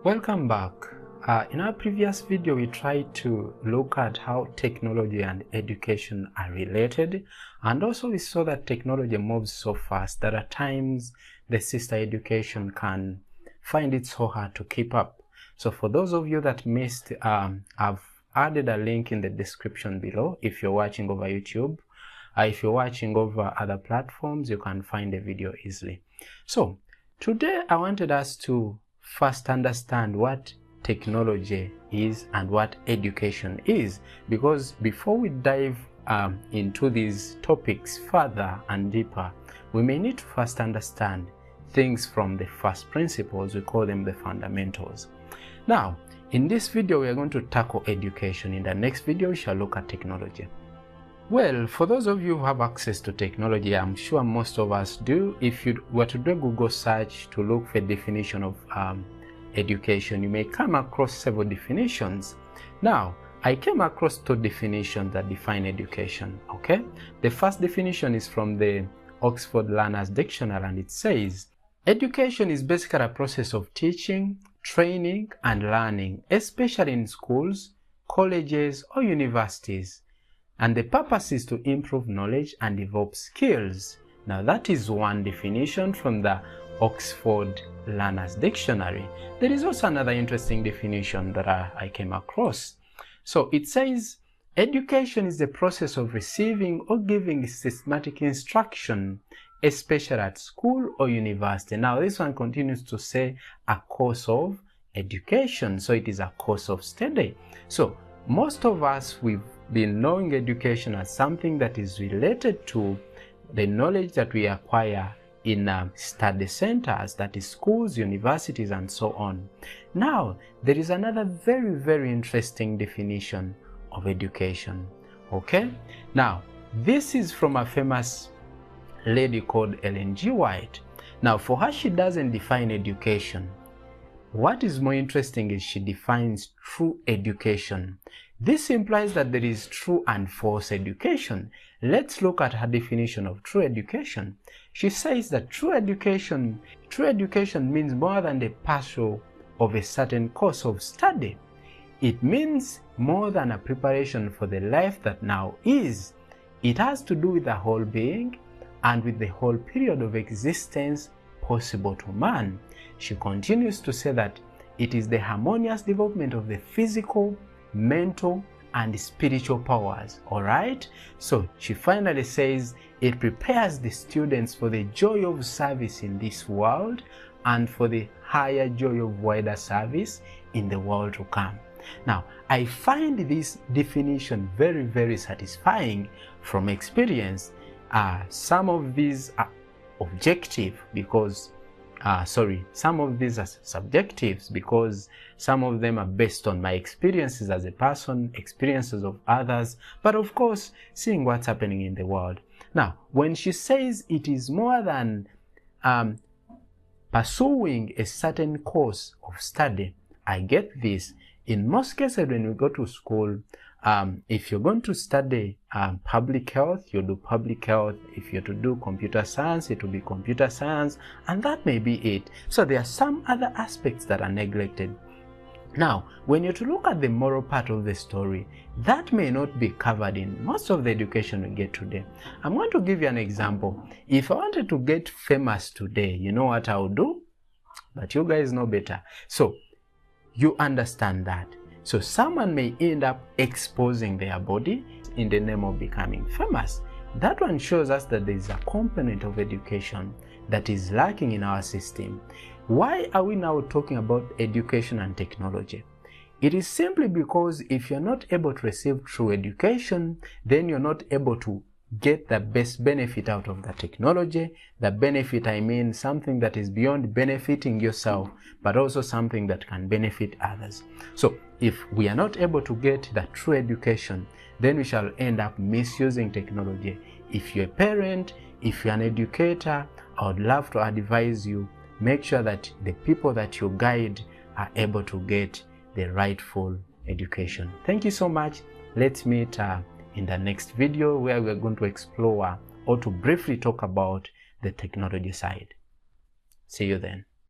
Welcome back. In our previous video, we tried to look at how technology and education are related, and also we saw that technology moves so fast that at times the sister education can find it so hard to keep up. So for those of you that missed, I've added a link in the description below if you're watching over YouTube. If you're watching over other platforms, you can find the video easily. So today I wanted us to first understand what technology is and what education is, because before we dive into these topics further and deeper, we may need to first understand things from the first principles. We call them the fundamentals. Now, in this video, we are going to tackle education. In the next video, we shall look at technology. Well, for those of you who have access to technology, I'm sure most of us do. If you were to do a Google search to look for a definition of education, you may come across several definitions. Now, I came across two definitions that define education, okay? The first definition is from the Oxford Learner's Dictionary, and it says, education is basically a process of teaching, training, and learning, especially in schools, colleges, or universities. And the purpose is to improve knowledge and develop skills. Now that is one definition from the Oxford Learner's Dictionary. There is also another interesting definition that I came across. So it says, education is the process of receiving or giving systematic instruction, especially at school or university. Now this one continues to say a course of education. So it is a course of study. So most of us, we've been knowing education as something that is related to the knowledge that we acquire in study centers, that is schools, universities, and so on. Now, there is another very, very interesting definition of education, okay? Now, this is from a famous lady called Ellen G. White. Now, for her, she doesn't define education. What is more interesting is she defines true education. This implies that there is true and false education. Let's look at her definition of true education. She says that true education means more than the pursuit of a certain course of study. It means more than a preparation for the life that now is. It has to do with the whole being and with the whole period of existence possible to man. She continues to say that it is the harmonious development of the physical, mental, and spiritual powers. All right, so she finally says it prepares the students for the joy of service in this world and for the higher joy of wider service in the world to come. Now, I find this definition very, very satisfying from experience. Some of these are objective because some of these are subjectives because some of them are based on my experiences as a person, experiences of others, but of course, seeing what's happening in the world. Now, when she says it is more than pursuing a certain course of study, I get this. In most cases, when we go to school, if you're going to study public health, you'll do public health. If you're to do computer science, it will be computer science, and that may be it. So there are some other aspects that are neglected. Now, when you're to look at the moral part of the story, that may not be covered in most of the education we get today. I'm going to give you an example. If I wanted to get famous today, you know what I would do? But you guys know better. So you understand that. So someone may end up exposing their body in the name of becoming famous. That one shows us that there is a component of education that is lacking in our system. Why are we now talking about education and technology? It is simply because if you're not able to receive true education, then you're not able to get the best benefit out of the technology. The benefit, I mean something that is beyond benefiting yourself, but also something that can benefit others. So if we are not able to get the true education, then we shall end up misusing technology. If you're a parent, if you're an educator, I would love to advise you, make sure that the people that you guide are able to get the rightful education. Thank you so much. Let's meet in the next video where we're going to explore or to briefly talk about the technology side. See you then.